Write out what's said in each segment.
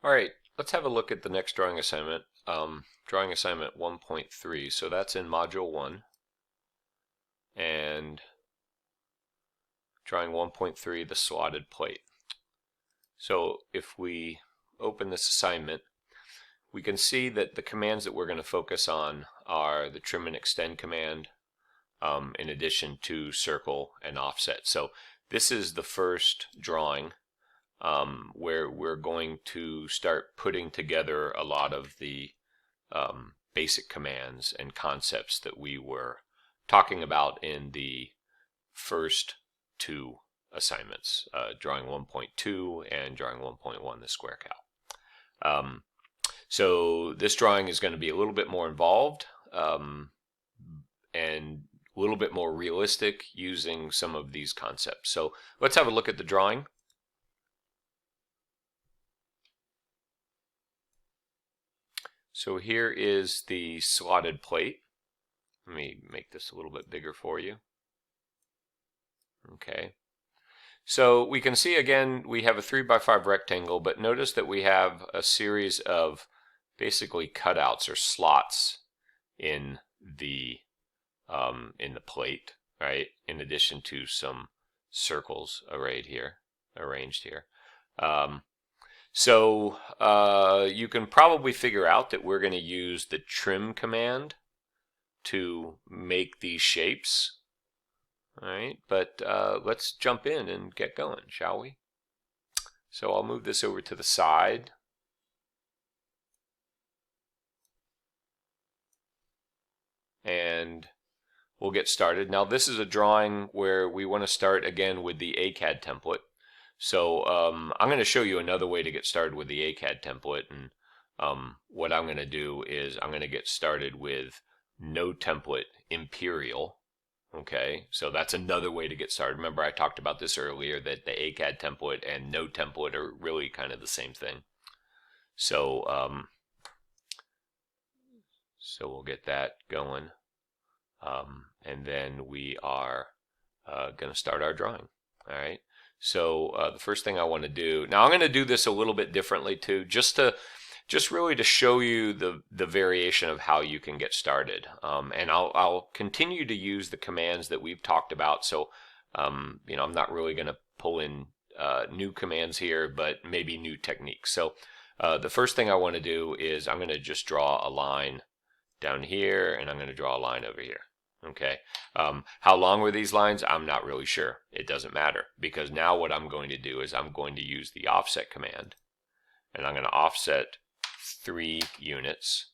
All right, let's have a look at the next drawing assignment. Drawing assignment 1.3. So that's in module 1. And drawing 1.3, the slotted plate. So if we open this assignment, we can see that the commands that we're going to focus on are the trim and extend command, in addition to circle and offset. So this is the first drawing where we're going to start putting together a lot of the basic commands and concepts that we were talking about in the first two assignments, drawing 1.2 and drawing 1.1, the square cow. So this drawing is going to be a little bit more involved and a little bit more realistic using some of these concepts. So let's have a look at the drawing. So here is the slotted plate. Let me make this a little bit bigger for you. Okay. So we can see again we have a 3x5 rectangle, but notice that we have a series of basically cutouts or slots in the plate, right? In addition to some circles arranged here. So you can probably figure out that we're going to use the trim command to make these shapes. All right, but let's jump in and get going, shall we? So I'll move this over to the side. And we'll get started. Now this is a drawing where we want to start again with the ACAD template. So I'm going to show you another way to get started with the ACAD template, and what I'm going to do is I'm going to get started with no template Imperial. Okay, so that's another way to get started. Remember I talked about this earlier, that the ACAD template and no template are really kind of the same thing. So so we'll get that going, and then we are going to start our drawing. All right. So the first thing I want to do, now I'm going to do this a little bit differently too, just really to show you the variation of how you can get started. And I'll continue to use the commands that we've talked about. So you know, I'm not really going to pull in new commands here, but maybe new techniques. So the first thing I want to do is I'm going to just draw a line down here, and I'm going to draw a line over here. Okay, how long were these lines? I'm not really sure. It doesn't matter, because now what I'm going to do is I'm going to use the offset command, and I'm going to offset 3 units,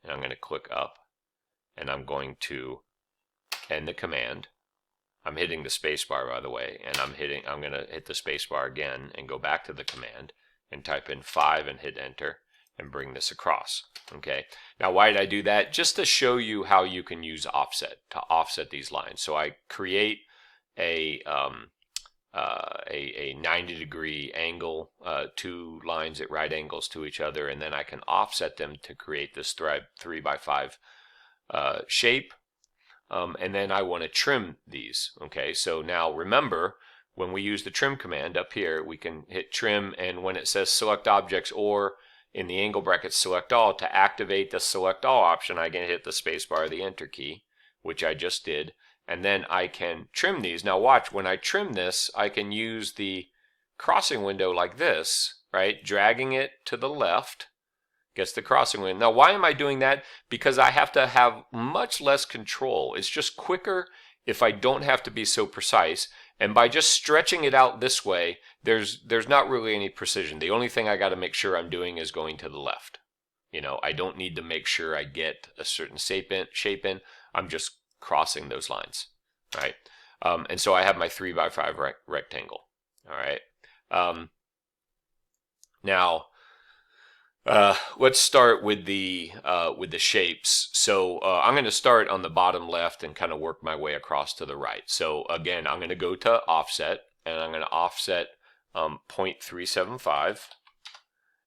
and I'm going to click up, and I'm going to end the command. I'm hitting the spacebar, by the way, and I'm going to hit the spacebar again and go back to the command and type in 5 and hit enter and bring this across. Okay, now why did I do that? Just to show you how you can use offset to offset these lines. So I create a 90-degree angle, 2 lines at right angles to each other, and then I can offset them to create this 3x5 shape. And then I want to trim these. Okay, so now remember, when we use the trim command up here, we can hit trim, and when it says select objects, or in the angle brackets select all, to activate the select all option, I can hit the spacebar or the enter key, which I just did, and then I can trim these. Now watch, when I trim this, I can use the crossing window like this, right? Dragging it to the left gets the crossing window. Now why am I doing that? Because I have to have much less control. It's just quicker if I don't have to be so precise. And by just stretching it out this way, there's not really any precision. The only thing I got to make sure I'm doing is going to the left. You know, I don't need to make sure I get a certain shape in. I'm just crossing those lines, right? And so I have my 3x5 rectangle. All right. Now let's start with the shapes. So I'm going to start on the bottom left and kind of work my way across to the right. So again, I'm going to go to offset, and I'm going to offset 0.375,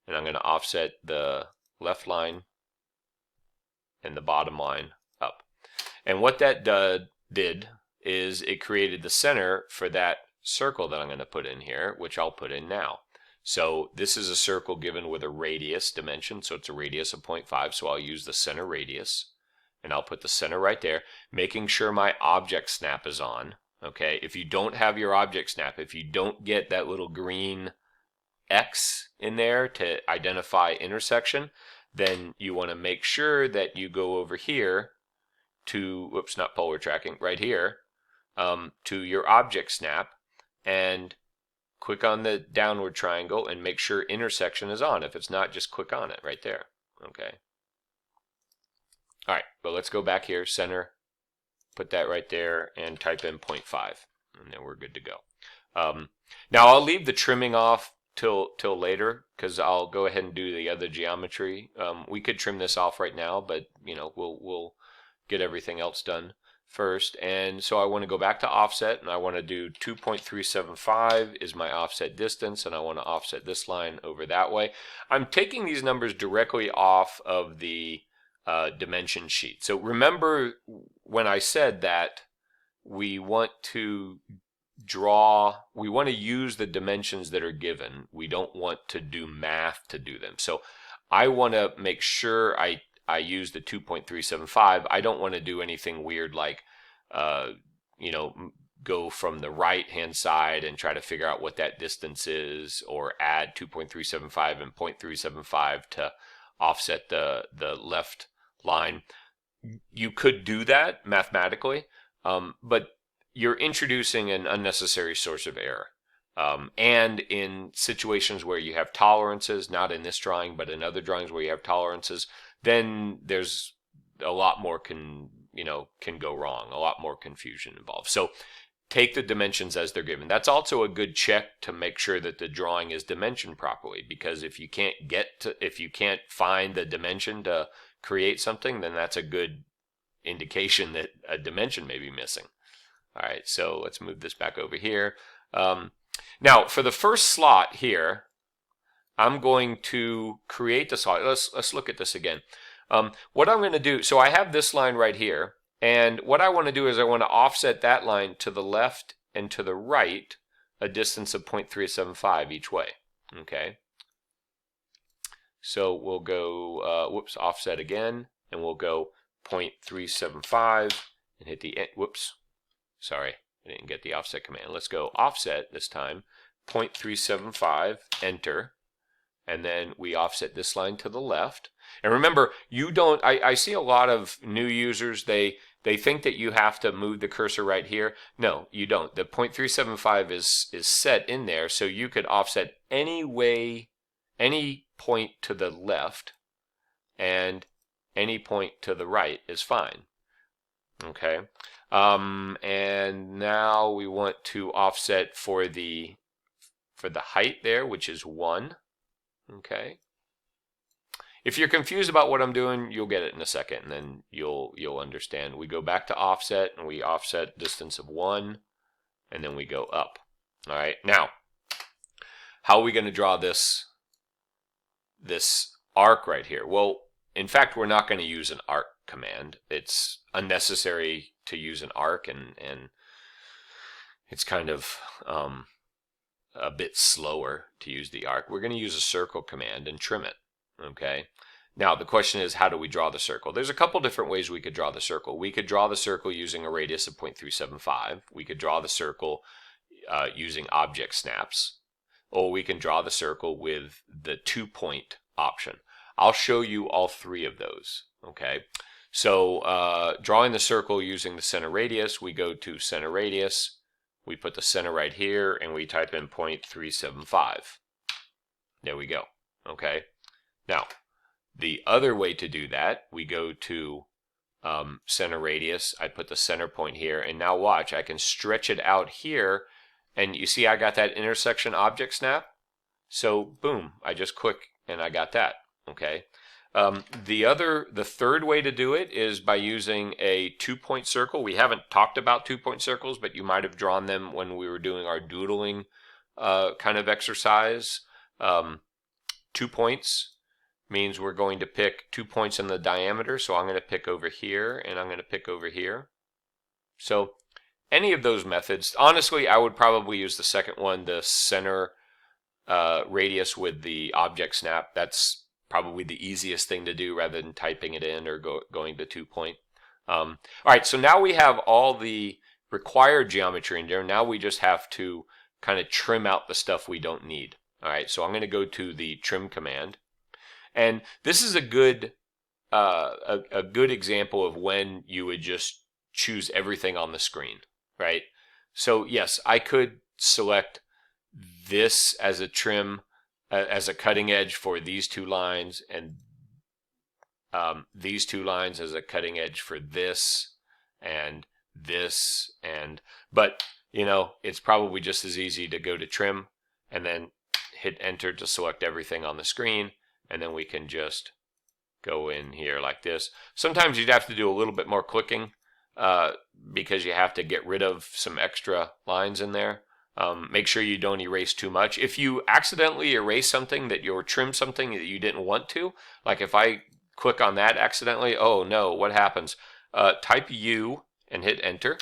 and I'm going to offset the left line and the bottom line up. And what that did is it created the center for that circle that I'm going to put in here, which I'll put in now. So this is a circle given with a radius dimension, so it's a radius of 0.5, so I'll use the center radius, and I'll put the center right there, making sure my object snap is on. Okay, if you don't have your object snap, if you don't get that little green X in there to identify intersection, then you want to make sure that you go over here to, whoops, not polar tracking, right here, to your object snap, and click on the downward triangle and make sure intersection is on. If it's not, just click on it right there. Okay. All right, but let's go back here, center, put that right there, and type in 0.5, and then we're good to go. Now I'll leave the trimming off till later, because I'll go ahead and do the other geometry. We could trim this off right now, but you know, we'll get everything else done first. And so I want to go back to offset, and I want to do 2.375 is my offset distance, and I want to offset this line over that way. I'm taking these numbers directly off of the dimension sheet. So remember when I said that we want to use the dimensions that are given. We don't want to do math to do them. So I want to make sure I use the 2.375. I don't want to do anything weird like, you know, go from the right hand side and try to figure out what that distance is, or add 2.375 and 0.375 to offset the left line. You could do that mathematically, but you're introducing an unnecessary source of error. And in situations where you have tolerances, not in this drawing, but in other drawings where you have tolerances, then there's a lot more can go wrong, a lot more confusion involved. So take the dimensions as they're given. That's also a good check to make sure that the drawing is dimensioned properly, because if you can't find the dimension to create something, then that's a good indication that a dimension may be missing. All right, so let's move this back over here. Now, for the first slot here, I'm going to create the slot. Let's look at this again. What I'm going to do, so I have this line right here, and what I want to do is I want to offset that line to the left and to the right a distance of 0.375 each way. Okay. So we'll go, offset again, and we'll go 0.375 and hit the, sorry, I didn't get the offset command. Let's go offset this time, 0.375, enter, and then we offset this line to the left. And remember, you don't, I see a lot of new users, they think that you have to move the cursor right here. No, you don't. The 0.375 is set in there, so you could offset any way, any point to the left, and any point to the right is fine. Okay. And now we want to offset for the height there, which is 1. Okay. If you're confused about what I'm doing, you'll get it in a second, and then you'll understand. We go back to offset, and we offset distance of 1, and then we go up. All right. Now, how are we going to draw this arc right here? Well, in fact, we're not going to use an arc command. It's unnecessary to use an arc, and it's kind of a bit slower to use the arc. We're going to use a circle command and trim it. Okay. Now the question is, how do we draw the circle? There's a couple different ways we could draw the circle. We could draw the circle using a radius of 0.375. We could draw the circle using object snaps, or we can draw the circle with the 2-point option. I'll show you all three of those. Okay. So drawing the circle using the center radius, we go to center radius, we put the center right here, and we type in 0.375. There we go. Okay. Now, the other way to do that, we go to center radius. I put the center point here, and now watch, I can stretch it out here, and you see I got that intersection object snap. So boom, I just click and I got that. Okay. The third way to do it is by using a 2-point circle. We haven't talked about 2-point circles, but you might have drawn them when we were doing our doodling kind of exercise. 2 points means we're going to pick 2 points in the diameter. So I'm going to pick over here, and I'm going to pick over here. So any of those methods, honestly, I would probably use the second one, the center radius with the object snap. That's probably the easiest thing to do rather than typing it in or going to 2-point. All right, so now we have all the required geometry in there. Now we just have to kind of trim out the stuff we don't need. All right, so I'm going to go to the trim command, and this is a good example of when you would just choose everything on the screen, right? So yes, I could select this as a trim, as a cutting edge for these two lines, and these two lines as a cutting edge for this, and this, but you know, it's probably just as easy to go to trim and then hit enter to select everything on the screen, and then we can just go in here like this. Sometimes you'd have to do a little bit more clicking because you have to get rid of some extra lines in there. Make sure you don't erase too much. If you accidentally erase something that you trim something that you didn't want to, like if I click on that accidentally, oh no, what happens? Type U and hit enter,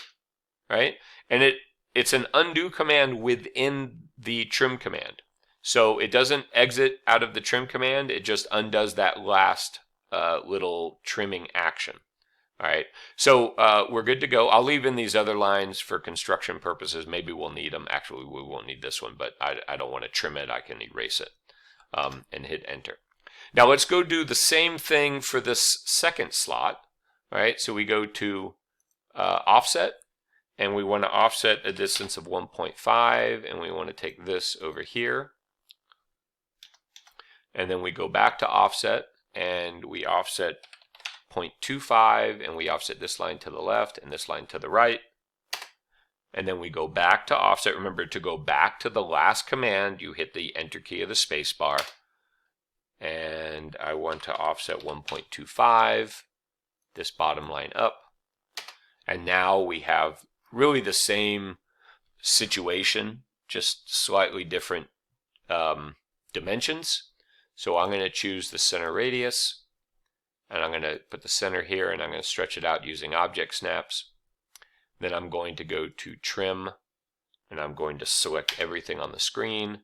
right? And it's an undo command within the trim command. So it doesn't exit out of the trim command, it just undoes that last little trimming action. All right, so we're good to go. I'll leave in these other lines for construction purposes. Maybe we'll need them. Actually, we won't need this one, but I don't want to trim it. I can erase it and hit enter. Now let's go do the same thing for this second slot. All right, so we go to offset, and we want to offset a distance of 1.5, and we want to take this over here. And then we go back to offset, and we offset 0.25, and we offset this line to the left and this line to the right. And then we go back to offset. Remember, to go back to the last command, you hit the enter key of the space bar. And I want to offset 1.25, this bottom line up. And now we have really the same situation, just slightly different dimensions. So I'm going to choose the center radius, and I'm going to put the center here, and I'm going to stretch it out using object snaps. Then I'm going to go to trim, and I'm going to select everything on the screen,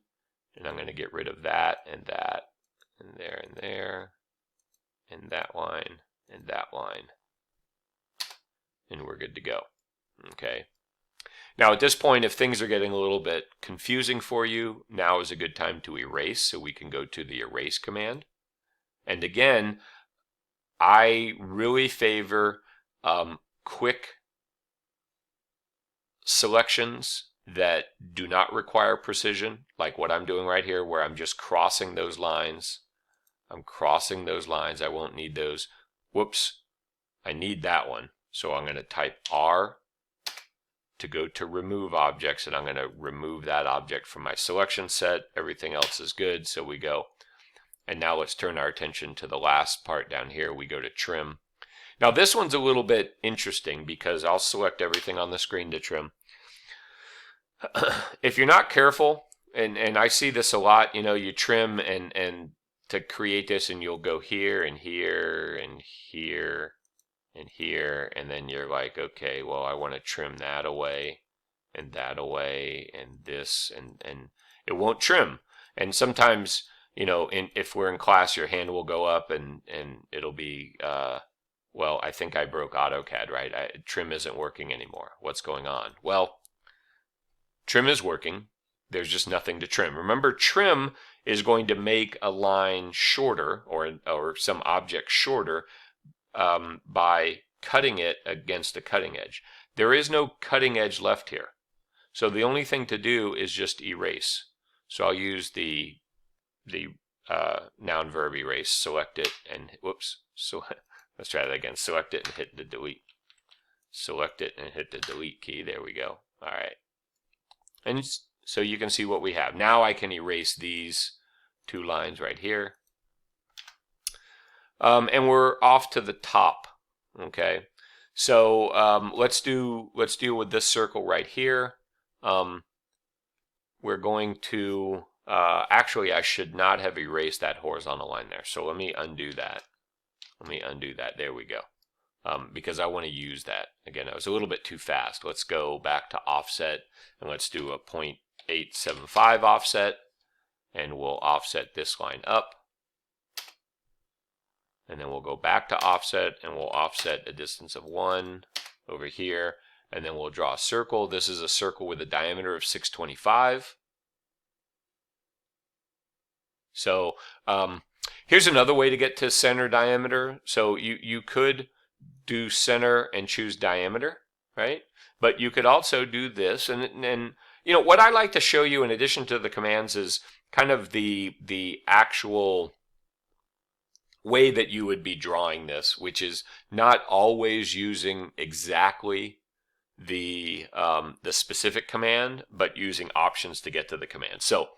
and I'm going to get rid of that, and there, and there, and that line, and that line. And we're good to go. Okay. Now at this point, if things are getting a little bit confusing for you, now is a good time to erase, so we can go to the erase command. And again, I really favor quick selections that do not require precision, like what I'm doing right here, where I'm just crossing those lines. I'm crossing those lines. I won't need those. Whoops, I need that one. So I'm going to type R to go to remove objects, and I'm going to remove that object from my selection set. Everything else is good, so we go. And now let's turn our attention to the last part down here. We go to trim. Now this one's a little bit interesting because I'll select everything on the screen to trim. If you're not careful, and I see this a lot, you know, you trim and to create this, and you'll go here and here and here and here, and then you're like, okay, well, I want to trim that away and this, and it won't trim. And sometimes, you know, if we're in class, your hand will go up and it'll be, well, I think I broke AutoCAD, right? Trim isn't working anymore. What's going on? Well, trim is working. There's just nothing to trim. Remember, trim is going to make a line shorter, or some object shorter, by cutting it against a cutting edge. There is no cutting edge left here. So the only thing to do is just erase. So I'll use the noun verb erase, select it, and whoops, so let's try that again. Select it and hit the delete. Select it and hit the delete key. There we go. All right. And so you can see what we have. Now I can erase these two lines right here. And we're off to the top. Okay, so let's deal with this circle right here. We're going to actually, I should not have erased that horizontal line there. So let me undo that. There we go. Because I want to use that again. I was a little bit too fast. Let's go back to offset, and let's do a 0.875 offset. and we'll offset this line up. And then we'll go back to offset, and we'll offset a distance of 1 over here. And then we'll draw a circle. This is a circle with a diameter of 625. So here's another way to get to center diameter. So you could do center and choose diameter, right? But you could also do this. And you know, what I like to show you in addition to the commands is kind of the actual way that you would be drawing this, which is not always using exactly the specific command, but using options to get to the command. So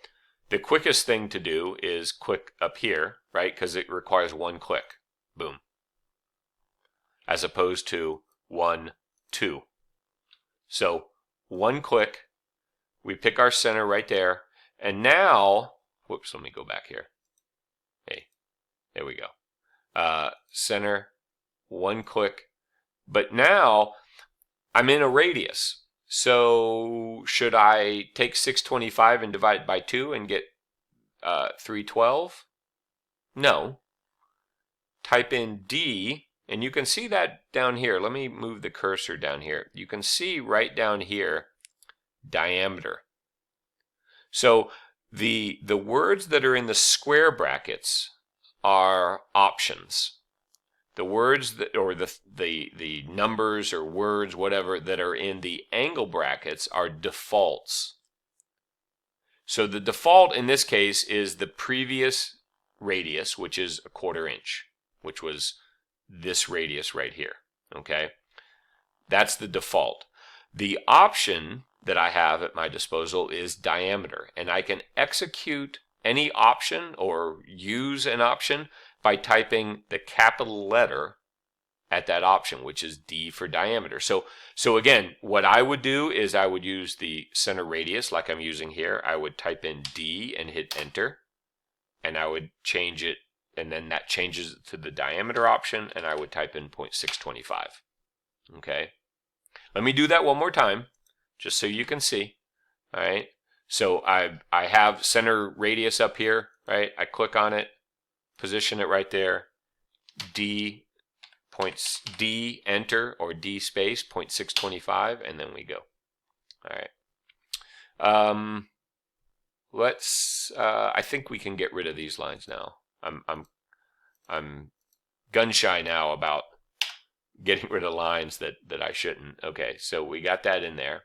the quickest thing to do is click up here, right? Because it requires 1 click. Boom. As opposed to 1, 2. So 1 click, we pick our center right there, and now, whoops, let me go back here. Hey, there we go. Center, 1 click, but now I'm in a radius. So should I take 625 and divide it by 2 and get 312? No. Type in D, and you can see that down here. Let me move the cursor down here. You can see right down here, diameter. So the words that are in the square brackets are options. The words that, or the numbers or words, whatever, that are in the angle brackets are defaults. So the default in this case is the previous radius, which is 1/4 inch, which was this radius right here. Okay, that's the default. The option that I have at my disposal is diameter, and I can execute any option or use an option by typing the capital letter at that option, which is D for diameter. So again, what I would do is I would use the center radius like I'm using here. I would type in D and hit enter, and I would change it, and then that changes it to the diameter option, and I would type in 0.625. Okay, let me do that one more time just so you can see. All right, so I have center radius up here, right? I click on it, position it right there, D enter, or D space 0.625, and then we go. All right. Let's. I think we can get rid of these lines now. I'm gun shy now about getting rid of lines that I shouldn't. Okay, so we got that in there,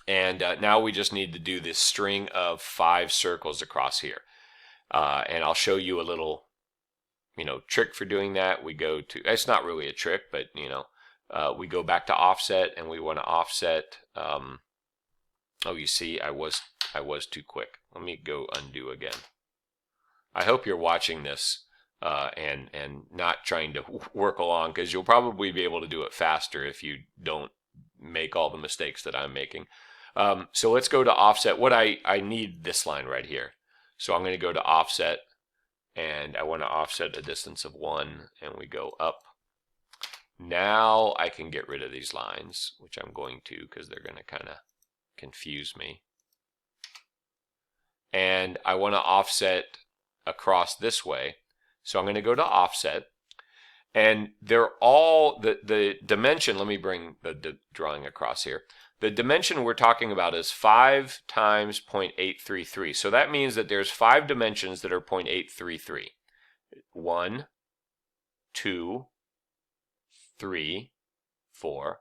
and now we just need to do this string of 5 circles across here. And I'll show you a little, trick for doing that. We go to, it's not really a trick, but, we go back to offset, and we want to offset. Oh, you see, I was too quick. Let me go undo again. I hope you're watching this and not trying to work along, because you'll probably be able to do it faster if you don't make all the mistakes that I'm making. So let's go to offset. What I need this line right here. So I'm going to go to offset, and I want to offset a distance of 1, and we go up. Now I can get rid of these lines, which I'm going to, because they're going to kind of confuse me. And I want to offset across this way. So I'm going to go to offset, and they're all, the dimension, let me bring the drawing across here. The dimension we're talking about is 5 times 0.833. So that means that there's 5 dimensions that are 0.833. 1, 2, 3, 4,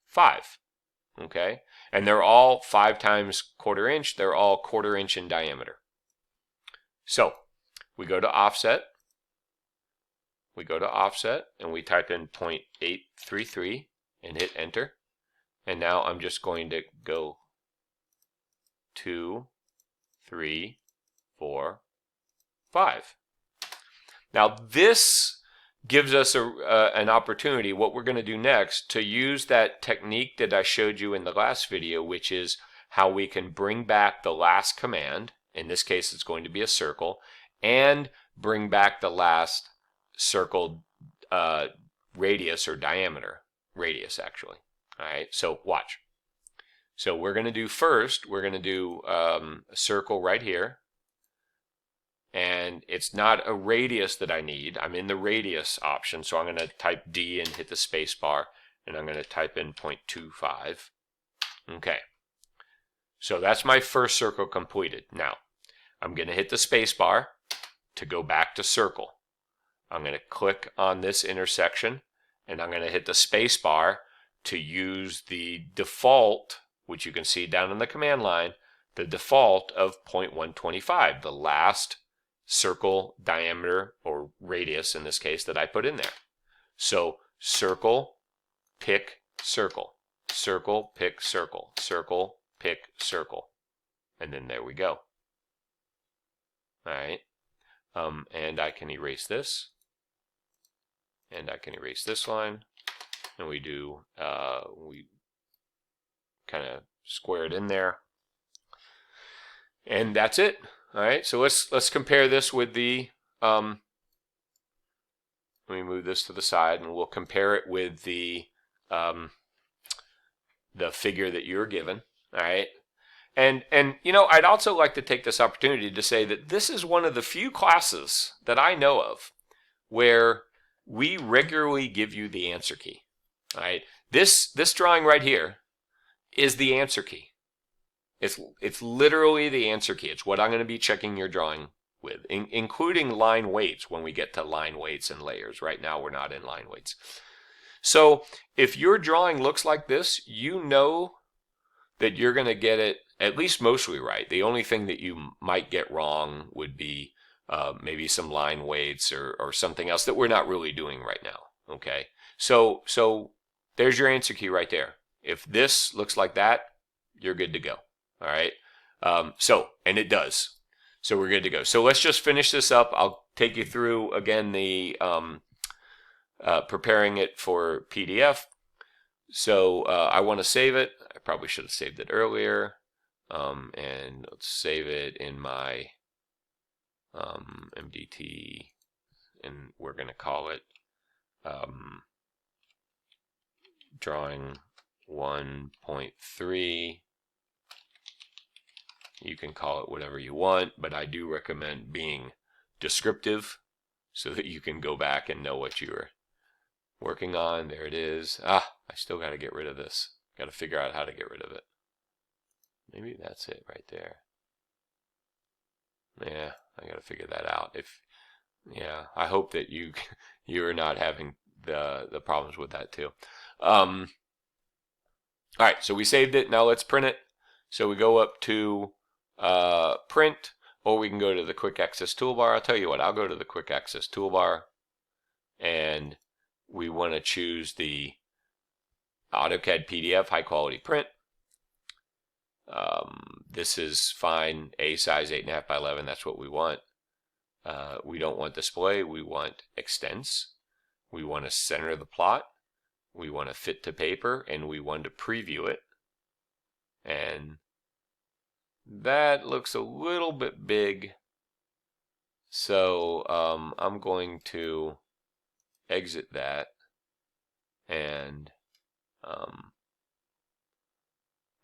5. Okay? And they're all 5 times 1/4 inch. They're all 1/4 inch in diameter. So we go to offset. We go to offset, and we type in 0.833 and hit enter. And now I'm just going to go 2, 3, 4, 5. Now this gives us an opportunity, what we're going to do next, to use that technique that I showed you in the last video, which is how we can bring back the last command. In this case, it's going to be a circle, and bring back the last circle radius, or diameter, radius actually. All right, so watch. So we're going to do first, we're going to do a circle right here. And it's not a radius that I need. I'm in the radius option, so I'm going to type D and hit the space bar, and I'm going to type in 0.25. Okay. So that's my first circle completed. Now, I'm going to hit the space bar to go back to circle. I'm going to click on this intersection, and I'm going to hit the space bar to use the default, which you can see down in the command line, the default of 0.125, the last circle diameter or radius in this case that I put in there. So circle, pick, circle, circle, pick, circle, circle, pick, circle, and then there we go. All right, and I can erase this, and I can erase this line, and we kind of square it in there, and that's it. All right, so let's compare this with the, let me move this to the side, and we'll compare it with the figure that you're given. All right, and you know, I'd also like to take this opportunity to say that this is one of the few classes that I know of where we regularly give you the answer key. All right, this drawing right here is the answer key. It's literally the answer key. It's what I'm going to be checking your drawing with, including line weights when we get to line weights and layers. Right now we're not in line weights. So if your drawing looks like this, you know that you're going to get it at least mostly right. The only thing that you might get wrong would be maybe some line weights or something else that we're not really doing right now. Okay, so there's your answer key right there. If this looks like that, you're good to go. All right, and it does. So we're good to go. So let's just finish this up. I'll take you through again the preparing it for PDF. So I want to save it. I probably should have saved it earlier. And let's save it in my MDT, and we're going to call it drawing 1.3. You can call it whatever you want, but I do recommend being descriptive so that you can go back and know what you were working on. There it is. I still got to get rid of this. Got to figure out how to get rid of it. Maybe that's it right there. Yeah, I got to figure that out. I hope that you are not having the problems with that too. All right, so we saved it. Now let's print it. So we go up to print, or we can go to the quick access toolbar. I'll tell you what, I'll go to the quick access toolbar, and we want to choose the AutoCAD PDF high quality print. This is fine, A size 8.5 by 11, that's what we want. We don't want display, we want extents. We want to center the plot. We want to fit to paper, and we want to preview it. And that looks a little bit big. So I'm going to exit that, and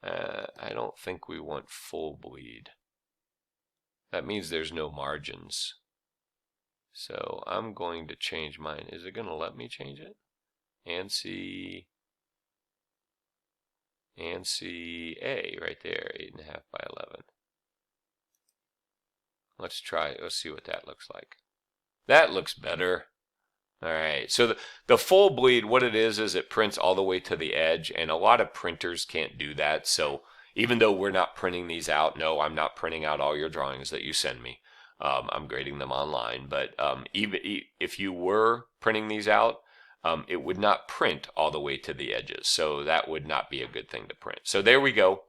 I don't think we want full bleed. That means there's no margins. So I'm going to change mine. Is it going to let me change it? ANSI A right there, 8.5 by 11. Let's try. Let's see what that looks like. That looks better. All right. So the full bleed, what it is it prints all the way to the edge, and a lot of printers can't do that. So even though we're not printing these out, no, I'm not printing out all your drawings that you send me. I'm grading them online. But even if you were printing these out, it would not print all the way to the edges. So that would not be a good thing to print. So there we go.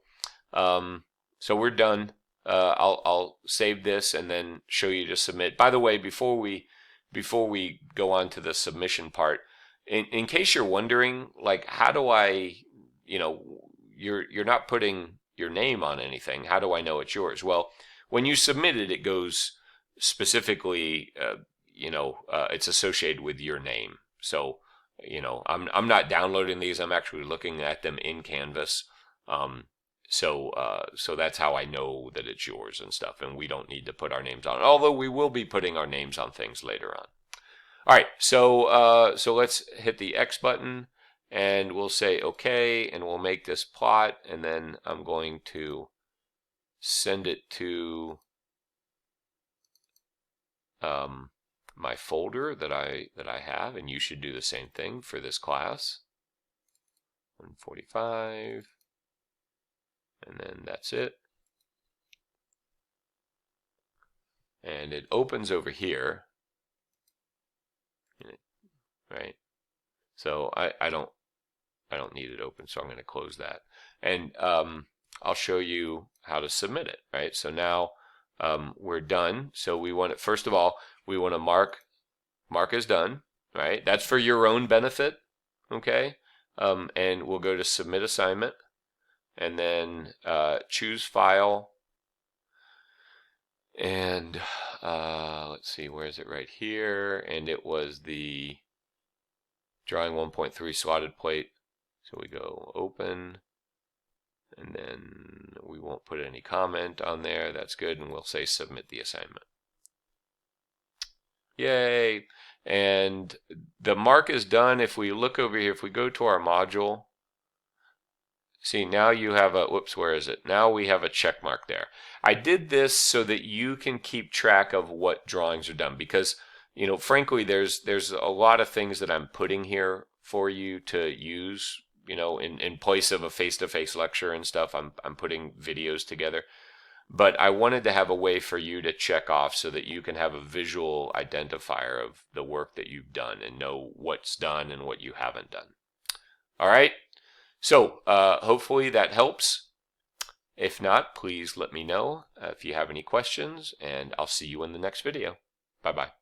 So we're done. I'll save this and then show you to submit. By the way, before we go on to the submission part, in case you're wondering, like, how do I, you're not putting your name on anything. How do I know it's yours? Well, when you submit it, it goes specifically, it's associated with your name. So, I'm not downloading these. I'm actually looking at them in Canvas. So so that's how I know that it's yours and stuff, and we don't need to put our names on it, although we will be putting our names on things later on. All right, so so let's hit the X button, and we'll say OK, and we'll make this plot, and then I'm going to send it to my folder that I have, and you should do the same thing for this class. 145, and then that's it. And it opens over here, right? So I don't need it open, so I'm going to close that. And I'll show you how to submit it, right? So now we're done. So we want it, first of all, we want to mark as done, right? That's for your own benefit, okay? And we'll go to submit assignment, and then choose file, and let's see, where is it? Right here, and it was the drawing 1.3 slotted plate. So we go open, and then we won't put any comment on there. That's good, and we'll say submit the assignment. Yay! And the mark is done. If we look over here, if we go to our module, see, now you have a, whoops, where is it? Now we have a check mark there. I did this so that you can keep track of what drawings are done, because, you know, frankly, there's a lot of things that I'm putting here for you to use, you know, in place of a face-to-face lecture and stuff. I'm putting videos together. But I wanted to have a way for you to check off so that you can have a visual identifier of the work that you've done and know what's done and what you haven't done. All right? So hopefully that helps. If not, please let me know if you have any questions, and I'll see you in the next video. Bye-bye.